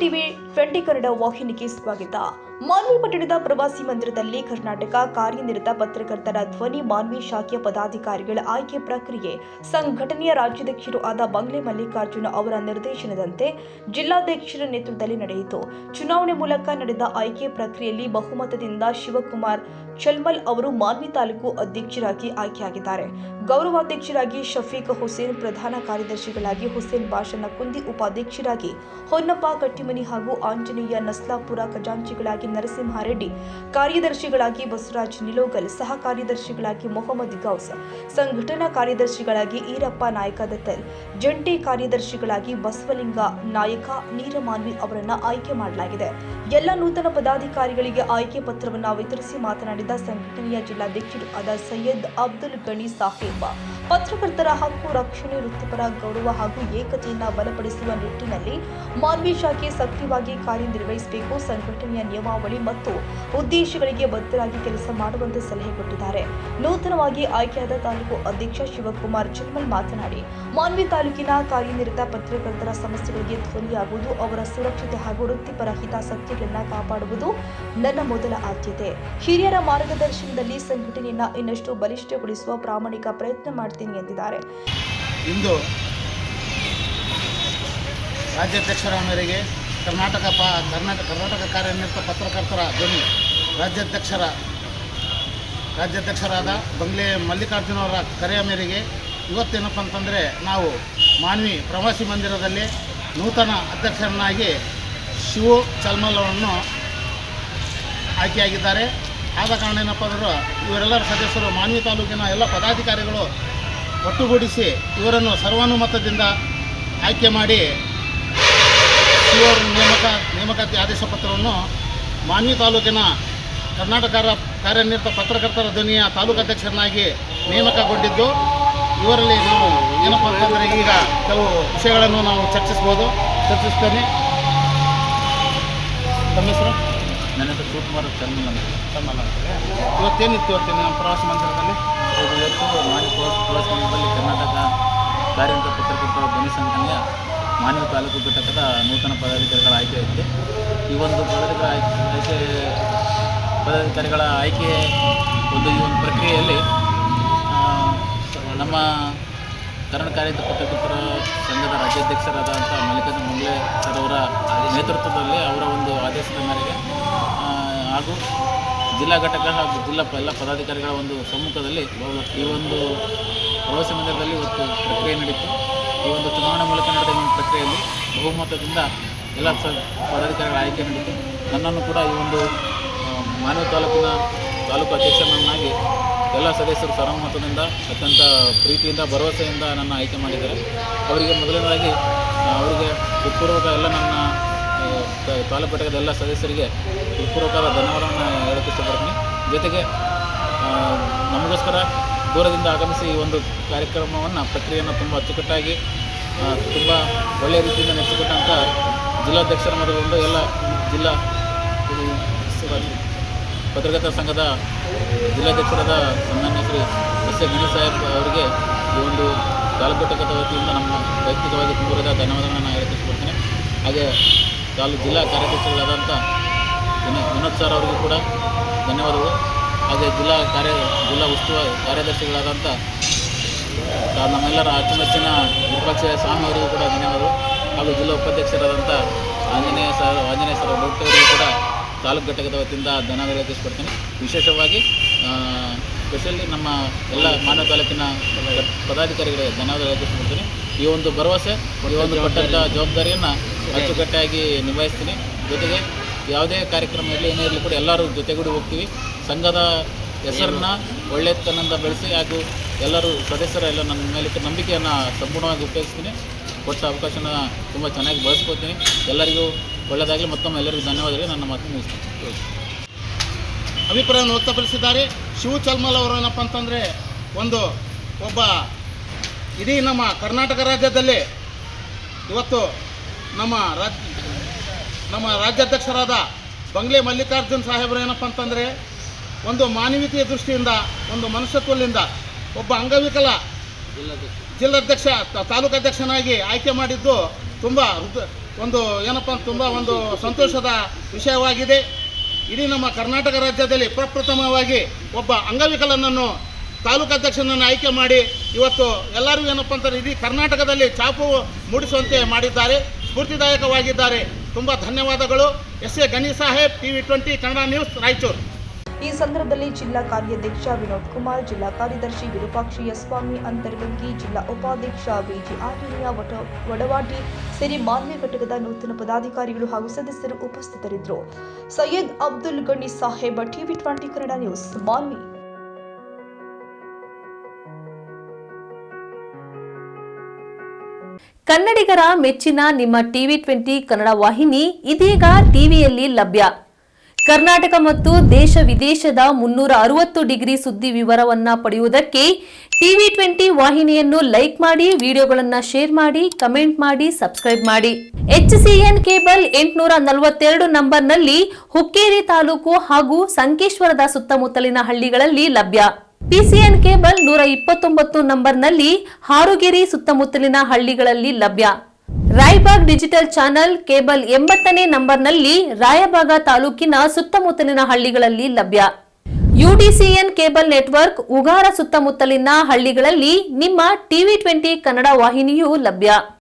TV 20 Kannada ವಾಹಿನಿಗೆ ಸ್ವಾಗತ. ಮಾನ್ವಿ ಪಟ್ಟಣದ ಪ್ರವಾಸಿ ಮಂದಿರದಲ್ಲಿ ಕರ್ನಾಟಕ ಕಾರ್ಯನಿರತ ಪತ್ರಕರ್ತರ ಧ್ವನಿ ಮಾನ್ವಿ ಶಾಖೆಯ ಪದಾಧಿಕಾರಿಗಳ ಆಯ್ಕೆ ಪ್ರಕ್ರಿಯೆ ಸಂಘಟನೆಯ ರಾಜ್ಯಾಧ್ಯಕ್ಷರು ಆದ ಬಂಗ್ಲೆ ಮಲ್ಲಿಕಾರ್ಜುನ ಅವರ ನಿರ್ದೇಶನದಂತೆ ಜಿಲ್ಲಾಧ್ಯಕ್ಷರ ನೇತೃತ್ವದಲ್ಲಿ ನಡೆಯಿತು. ಚುನಾವಣೆ ಮೂಲಕ ನಡೆದ ಆಯ್ಕೆ ಪ್ರಕ್ರಿಯೆಯಲ್ಲಿ ಬಹುಮತದಿಂದ ಶಿವಕುಮಾರ್ ಚಲ್ಮಲ್ ಅವರು ಮಾನ್ವಿ ತಾಲೂಕು ಅಧ್ಯಕ್ಷರಾಗಿ ಆಯ್ಕೆಯಾಗಿದ್ದಾರೆ. ಗೌರವಾಧ್ಯಕ್ಷರಾಗಿ ಶಫೀಕ್ ಹುಸೇನ್, ಪ್ರಧಾನ ಕಾರ್ಯದರ್ಶಿಗಳಾಗಿ ಹುಸೇನ್ ಬಾಷಾ ನಕುಂದಿ, ಉಪಾಧ್ಯಕ್ಷರಾಗಿ ಹೊನ್ನಪ್ಪ ಕಟ್ಟಿಮನಿ ಹಾಗೂ ಆಂಜನೇಯ ನಸ್ಲಾಪುರ, ಖಜಾಂಚಿಗಳಾಗಿ ನರಸಿಂಹಾರೆಡ್ಡಿ, ಕಾರ್ಯದರ್ಶಿಗಳಾಗಿ ಬಸವರಾಜ್ ನಿಲೋಗಲ್, ಸಹ ಕಾರ್ಯದರ್ಶಿಗಳಾಗಿ ಮೊಹಮ್ಮದ್ ಗೌಸ್, ಸಂಘಟನಾ ಕಾರ್ಯದರ್ಶಿಗಳಾಗಿ ಈರಪ್ಪ ನಾಯಕ ದತ್ತಲ್, ಜಂಟಿ ಕಾರ್ಯದರ್ಶಿಗಳಾಗಿ ಬಸವಲಿಂಗ ನಾಯಕ ನೀರಮಾನ್ವಿ ಅವರನ್ನು ಆಯ್ಕೆ ಮಾಡಲಾಗಿದೆ. ಎಲ್ಲ ನೂತನ ಪದಾಧಿಕಾರಿಗಳಿಗೆ ಆಯ್ಕೆ ಪತ್ರವನ್ನು ವಿತರಿಸಿ ಮಾತನಾಡಿದ ಸಂಘಟನೆಯ ಜಿಲ್ಲಾಧ್ಯಕ್ಷರು ಆದ ಸೈಯದ್ ಅಬ್ದುಲ್ ಗನಿ ಸಾಹೇಬ್, ಪತ್ರಕರ್ತರ ಹಕ್ಕು ರಕ್ಷಣೆ, ವೃತ್ತಿಪರ ಗೌರವ ಹಾಗೂ ಏಕತೆಯನ್ನು ಬಲಪಡಿಸುವ ನಿಟ್ಟಿನಲ್ಲಿ ಮಾನ್ವಿ ಶಾಖೆ ಸಕ್ರಿಯವಾಗಿ ಕಾರ್ಯನಿರ್ವಹಿಸಬೇಕು. ಸಂಘಟನೆಯ ನಿಯಮಾವಳಿ ಮತ್ತು ಉದ್ದೇಶಗಳಿಗೆ ಬದ್ಧರಾಗಿ ಕೆಲಸ ಮಾಡುವಂತೆ ಸಲಹೆ ಕೊಟ್ಟಿದ್ದಾರೆ. ನೂತನವಾಗಿ ಆಯ್ಕೆಯಾದ ತಾಲೂಕು ಅಧ್ಯಕ್ಷ ಶಿವಕುಮಾರ್ ಚಲ್ಮಲ್ ಮಾತನಾಡಿ, ಮಾನ್ವಿ ತಾಲೂಕಿನ ಕಾರ್ಯನಿರತ ಪತ್ರಕರ್ತರ ಸಮಸ್ಯೆಗಳಿಗೆ ಧ್ವನಿಯಾಗುವುದು, ಅವರ ಸುರಕ್ಷತೆ ಹಾಗೂ ವೃತ್ತಿಪರ ಹಿತಾಸಕ್ತಿಗಳನ್ನು ಕಾಪಾಡುವುದು ನನ್ನ ಮೊದಲ ಆದ್ಯತೆ. ಹಿರಿಯರ ಮಾರ್ಗದರ್ಶನದಲ್ಲಿ ಸಂಘಟನೆಯನ್ನು ಇನ್ನಷ್ಟು ಬಲಿಷ್ಠಗೊಳಿಸುವ ಪ್ರಾಮಾಣಿಕ ಪ್ರಯತ್ನ ಮಾಡ್ತೀನಿ ಎಂದಿದ್ದಾರೆ. ಇಂದು ರಾಜ್ಯಾಧ್ಯಕ್ಷರ ಮೇರೆಗೆ ಕರ್ನಾಟಕ ಕಾರ್ಯನಿರತ ಪತ್ರಕರ್ತರ ಧ್ವನಿ ರಾಜ್ಯಾಧ್ಯಕ್ಷರಾದ ಬಂಗ್ಲೆ ಮಲ್ಲಿಕಾರ್ಜುನವರ ಕರೆಯ ಮೇರೆಗೆ ಇವತ್ತೇನಪ್ಪ ಅಂತಂದರೆ ನಾವು ಮಾನ್ವಿ ಪ್ರವಾಸಿ ಮಂದಿರದಲ್ಲಿ ನೂತನ ಅಧ್ಯಕ್ಷರನ್ನಾಗಿ ಶಿವು ಚಲ್ಮಲ್ ಅವರನ್ನು ಆಯ್ಕೆಯಾಗಿದ್ದಾರೆ. ಆದ ಕಾರಣ ಏನಪ್ಪ ಅಂದ್ರೆ ಇವರೆಲ್ಲರ ಸದಸ್ಯರು ಮಾನ್ವಿ ತಾಲೂಕಿನ ಎಲ್ಲ ಪದಾಧಿಕಾರಿಗಳು ಒಟ್ಟುಗೂಡಿಸಿ ಇವರನ್ನು ಸರ್ವಾನುಮತದಿಂದ ಆಯ್ಕೆ ಮಾಡಿ ಶಿವರ ನೇಮಕಾತಿ ಆದೇಶ ಪತ್ರವನ್ನು ಮಾನ್ವಿ ತಾಲೂಕಿನ ಕರ್ನಾಟಕ ಕಾರ್ಯನಿರತ ಪತ್ರಕರ್ತರ ಧ್ವನಿಯ ತಾಲೂಕು ಅಧ್ಯಕ್ಷರನ್ನಾಗಿ ನೇಮಕಗೊಂಡಿದ್ದು, ಇವರಲ್ಲಿ ನಾವು ಏನಪ್ಪ ಅಂತಂದರೆ ಈಗ ಕೆಲವು ವಿಷಯಗಳನ್ನು ನಾವು ಚರ್ಚಿಸ್ತೇನೆ. ತಮ್ಮ ಹೆಸರು? ನನ್ನ ಹೆಸರು ಶಿವಕುಮಾರ್ ಚಲ್ಮಲ್ ಅಂತ. ಇವತ್ತೇನಿತ್ತು ನಮ್ಮ ಪ್ರವಾಸಿ ಮಂದಿರದಲ್ಲಿ? ಇವತ್ತು ಮಾನ್ವಿ ಪ್ರವಾಸಿ ಮಂದಿರದಲ್ಲಿ ಕರ್ನಾಟಕ ಕಾರ್ಯನಿರತ ಪತ್ರಕರ್ತರ ಧ್ವನಿ ಸಂಘಟನೆಯ ಮಾನ್ವಿ ತಾಲೂಕು ಘಟಕದ ನೂತನ ಪದಾಧಿಕಾರಿಗಳ ಆಯ್ಕೆ ಇತ್ತು. ಈ ಒಂದು ಪದಾಧಿಕಾರಿಗಳ ಆಯ್ಕೆ ಈ ಒಂದು ಪ್ರಕ್ರಿಯೆಯಲ್ಲಿ ನಮ್ಮ ಕರ್ನಾಟಕ ಕಾರ್ಯನಿರತ ಪತ್ರಕರ್ತರ ಸಂಘದ ರಾಜ್ಯಾಧ್ಯಕ್ಷರಾದಂಥ ಮಲ್ಲಿಕಾರ್ಜುನ ಮಂಗ್ಲೆ ಸರ್ ಅವರ ನೇತೃತ್ವದಲ್ಲಿ ಅವರ ಒಂದು ಆದೇಶದ ಮೇರೆಗೆ ಹಾಗೂ ಜಿಲ್ಲಾ ಘಟಕ ಹಾಗೂ ಎಲ್ಲ ಪದಾಧಿಕಾರಿಗಳ ಒಂದು ಸಮ್ಮುಖದಲ್ಲಿ ಈ ಒಂದು ಪ್ರವಾಸಿ ಮಂದಿರದಲ್ಲಿ ಇವತ್ತು ಪ್ರಕ್ರಿಯೆ ನಡೀತು. ಈ ಒಂದು ಚುನಾವಣೆ ಮೂಲಕ ನಡೆದ ಈ ಒಂದು ಪ್ರಕ್ರಿಯೆಯಲ್ಲಿ ಬಹುಮತದಿಂದ ಎಲ್ಲ ಪದಾಧಿಕಾರಿಗಳ ಆಯ್ಕೆ ನಡೀತು. ನನ್ನನ್ನು ಕೂಡ ಈ ಒಂದು ಮಾನ್ವಿ ತಾಲೂಕಿನ ತಾಲೂಕು ಅಧ್ಯಕ್ಷರನ್ನಾಗಿ ಎಲ್ಲ ಸದಸ್ಯರು ಸರ್ವಮತದಿಂದ ಅತ್ಯಂತ ಪ್ರೀತಿಯಿಂದ ಭರವಸೆಯಿಂದ ನನ್ನ ಆಯ್ಕೆ ಮಾಡಿದ್ದಾರೆ. ಅವರಿಗೆ ಮೊದಲನೇದಾಗಿ ಅವರಿಗೆ ಹೃತ್ಪೂರ್ವಕ ಎಲ್ಲ ನನ್ನ ತಾಲೂಕು ಘಟಕದ ಎಲ್ಲ ಸದಸ್ಯರಿಗೆ ಹೃತ್ಪೂರ್ವಕವಾದ ಧನ್ಯವಾದವನ್ನು ಹೇಳಕ್ಕೆ ಇಷ್ಟಪಡ್ತೀನಿ. ಜೊತೆಗೆ ನಮಗೋಸ್ಕರ ದೂರದಿಂದ ಆಗಮಿಸಿ ಈ ಒಂದು ಕಾರ್ಯಕ್ರಮವನ್ನು ಪ್ರಕ್ರಿಯೆಯನ್ನು ತುಂಬ ಅಚ್ಚುಕಟ್ಟಾಗಿ ತುಂಬ ಒಳ್ಳೆಯ ರೀತಿಯಿಂದ ನಡೆಸಿಕೊಟ್ಟಂಥ ಜಿಲ್ಲಾಧ್ಯಕ್ಷರ ಮೊದಲುಗೊಂಡು ಎಲ್ಲ ಜಿಲ್ಲಾ ಪತ್ರಕರ್ತರ ಸಂಘದ ಜಿಲ್ಲಾಧ್ಯಕ್ಷರಾದ ಸನ್ಮಾನ್ಯ ಶ್ರೀ ಎಸ್ ಎ ಗಣೇಶ್ ಸಾಹೇಬ್ ಅವರಿಗೆ ಈ ಒಂದು ತಾಲೂಕು ಘಟಕದ ವತಿಯಿಂದ ನಮ್ಮ ವೈಯಕ್ತಿಕವಾಗಿ ತುಂಬದ ಧನ್ಯವಾದಗಳನ್ನು ಹೇಳಕ್ಕೆ ಇಷ್ಟಪಡ್ತೀನಿ. ಹಾಗೆ ಜಿಲ್ಲಾ ಕಾರ್ಯದರ್ಶಿಗಳಾದಂಥ ವಿನೋದ್ ಸರ್ ಅವರಿಗೂ ಕೂಡ ಧನ್ಯವಾದಗಳು. ಹಾಗೆ ಜಿಲ್ಲಾ ಉಸ್ತುವಾರಿ ಕಾರ್ಯದರ್ಶಿಗಳಾದಂಥ ನಮ್ಮೆಲ್ಲರ ಅಚ್ಚುಮೆಚ್ಚಿನ ವಿಪಕ್ಷ ಸ್ವಾಮಿ ಅವರಿಗೂ ಕೂಡ ಧನ್ಯವಾದಗಳು. ಹಾಗೂ ಜಿಲ್ಲಾ ಉಪಾಧ್ಯಕ್ಷರಾದಂಥ ಆಂಜನೇಯ ಸರ್ ಅವರಿಗೂ ಕೂಡ ತಾಲೂಕು ಘಟಕದ ವತಿಯಿಂದ ಧನ್ಯವಾದ ಹೇಳಕ್ಕೆ ಇಷ್ಟಪಡ್ತೀನಿ. ವಿಶೇಷವಾಗಿ ಸ್ಪೆಷಲಿ ನಮ್ಮ ಎಲ್ಲ ಮಾನ್ವಿ ತಾಲೂಕಿನ ಪದಾಧಿಕಾರಿಗಳಿಗೆ ಧನ್ಯವಾದ ಹೇಳಕ್ಕೆ ಇಷ್ಟಪಡ್ತೀನಿ. ಈ ಒಂದು ಭರವಸೆ, ಈ ಒಂದು ಕೊಟ್ಟಂಥ ಜವಾಬ್ದಾರಿಯನ್ನು ಅಚ್ಚುಕಟ್ಟಾಗಿ ನಿಭಾಯಿಸ್ತೀನಿ. ಜೊತೆಗೆ ಯಾವುದೇ ಕಾರ್ಯಕ್ರಮ ಇರಲಿ ಏನೇ ಇರಲಿ ಕೂಡ ಎಲ್ಲರೂ ಜೊತೆಗೂಡಿ ಹೋಗ್ತೀವಿ. ಸಂಘದ ಹೆಸರನ್ನು ಒಳ್ಳೆಯತನದಿಂದ ಬೆಳೆಸಿ ಹಾಗೂ ಎಲ್ಲರೂ ಸದಸ್ಯರೆಲ್ಲ ನನ್ನ ಮೇಲೆ ನಂಬಿಕೆಯನ್ನು ಸಂಪೂರ್ಣವಾಗಿ ಉಪಯೋಗಿಸ್ತೀನಿ. ಕೊಟ್ಟ ಅವಕಾಶನ ತುಂಬ ಚೆನ್ನಾಗಿ ಬಳಸ್ಕೊತೀನಿ. ಎಲ್ಲರಿಗೂ ಒಳ್ಳೆಯದಾಗಲಿ. ಮತ್ತೊಮ್ಮೆ ಎಲ್ಲರಿಗೂ ಧನ್ಯವಾದಗಳು. ನನ್ನ ಮಾತು ಮುಗಿಸ್ತೀನಿ. ಅಭಿಪ್ರಾಯವನ್ನು ವ್ಯಕ್ತಪಡಿಸಿದ್ದಾರೆ. ಶಿವು ಚಲ್ಮಲ್ ಅವರು ಏನಪ್ಪ ಅಂತಂದರೆ ಒಬ್ಬ ಇಡೀ ನಮ್ಮ ಕರ್ನಾಟಕ ರಾಜ್ಯದಲ್ಲಿ ಇವತ್ತು ನಮ್ಮ ರಾಜ್ಯಾಧ್ಯಕ್ಷರಾದ ಬಂಗ್ಲೆ ಮಲ್ಲಿಕಾರ್ಜುನ್ ಸಾಹೇಬರು ಏನಪ್ಪ ಅಂತಂದರೆ ಒಂದು ಮಾನವೀಯತೆಯ ದೃಷ್ಟಿಯಿಂದ, ಒಂದು ಮನುಷ್ಯತ್ವದಿಂದ ಒಬ್ಬ ಅಂಗವಿಕಲ ಜಿಲ್ಲಾಧ್ಯಕ್ಷ ತಾಲೂಕು ಅಧ್ಯಕ್ಷನಾಗಿ ಆಯ್ಕೆ ಮಾಡಿದ್ದು ತುಂಬ ಒಂದು ಏನಪ್ಪ ತುಂಬ ಒಂದು ಸಂತೋಷದ ವಿಷಯವಾಗಿದೆ. ಇಡೀ ನಮ್ಮ ಕರ್ನಾಟಕ ರಾಜ್ಯದಲ್ಲಿ ಪ್ರಪ್ರಥಮವಾಗಿ ಒಬ್ಬ ಅಂಗವಿಕಲನನ್ನು ತಾಲೂಕು ಅಧ್ಯಕ್ಷನನ್ನು ಆಯ್ಕೆ ಮಾಡಿ ಇವತ್ತು ಎಲ್ಲರಿಗೂ ಏನಪ್ಪ ಅಂತಾರೆ ಇಡೀ ಕರ್ನಾಟಕದಲ್ಲಿ ಛಾಪು ಮೂಡಿಸುವಂತೆ ಮಾಡಿದ್ದಾರೆ, ಸ್ಫೂರ್ತಿದಾಯಕವಾಗಿದ್ದಾರೆ. ತುಂಬ ಧನ್ಯವಾದಗಳು. ಎಸ್ ಎ ಗಣಿ ಸಾಹೇಬ್, TV20 ಕನ್ನಡ ನ್ಯೂಸ್, ರಾಯಚೂರು. ಈ ಸಂದರ್ಭದಲ್ಲಿ ಜಿಲ್ಲಾ ಕಾರ್ಯಾಧ್ಯಕ್ಷ ವಿನೋದ್ ಕುಮಾರ್, ಜಿಲ್ಲಾ ಕಾರ್ಯದರ್ಶಿ ವಿರೂಪಾಕ್ಷಯ್ಯ ಸ್ವಾಮಿ ಅಂತರ್ಗಂಗಿ, ಜಿಲ್ಲಾ ಉಪಾಧ್ಯಕ್ಷ ಬಿಜಿ ಆಂಜನೇಯ ವಡವಾಟಿ ಸೇರಿ ಮಾನ್ವಿ ಘಟಕದ ನೂತನ ಪದಾಧಿಕಾರಿಗಳು ಹಾಗೂ ಸದಸ್ಯರು ಉಪಸ್ಥಿತರಿದ್ದರು. ಸೈಯದ್ ಅಬ್ದುಲ್ ಗಣಿ ಸಾಹೇಬ್, TV20 ಕನ್ನಡ ನ್ಯೂಸ್, ಮಾನ್ವಿ. ಕನ್ನಡಿಗರ ಮೆಚ್ಚಿನ ನಿಮ್ಮ TV20 ಕನ್ನಡ ವಾಹಿನಿ ಇದೀಗ ಟಿವಿಯಲ್ಲಿ ಲಭ್ಯ. ಕರ್ನಾಟಕ ಮತ್ತು ದೇಶ ವಿದೇಶದ 360 ಡಿಗ್ರಿ ಸುದ್ದಿ ವಿವರವನ್ನ ಪಡೆಯುವುದಕ್ಕೆ TV20 ವಾಹಿನಿಯನ್ನು ಲೈಕ್ ಮಾಡಿ, ವಿಡಿಯೋಗಳನ್ನು ಶೇರ್ ಮಾಡಿ, ಕಮೆಂಟ್ ಮಾಡಿ, ಸಬ್ಸ್ಕ್ರೈಬ್ ಮಾಡಿ. HCN ಕೇಬಲ್ 842 ನಂಬರ್ನಲ್ಲಿ ಹುಕ್ಕೇರಿ ತಾಲೂಕು ಹಾಗೂ ಸಂಕೇಶ್ವರದ ಸುತ್ತಮುತ್ತಲಿನ ಹಳ್ಳಿಗಳಲ್ಲಿ ಲಭ್ಯ. PCN ಕೇಬಲ್ 129 ನಂಬರ್ನಲ್ಲಿ ಹಾರುಗೆರೆ ಸುತ್ತಮುತ್ತಲಿನ ಹಳ್ಳಿಗಳಲ್ಲಿ ಲಭ್ಯ. ರಾಯಬಾಗ್ ಡಿಜಿಟಲ್ ಚಾನೆಲ್ ಕೇಬಲ್ 80ನೇ ನಂಬರ್ನಲ್ಲಿ ರಾಯಬಾಗ ತಾಲೂಕಿನ ಸುತ್ತಮುತ್ತಲಿನ ಹಳ್ಳಿಗಳಲ್ಲಿ ಲಭ್ಯ. UDCN ಕೇಬಲ್ ನೆಟ್ವರ್ಕ್ ಉಗಾರ ಸುತ್ತಮುತ್ತಲಿನ ಹಳ್ಳಿಗಳಲ್ಲಿ ನಿಮ್ಮ TV20 ಕನ್ನಡ ವಾಹಿನಿಯೂ ಲಭ್ಯ.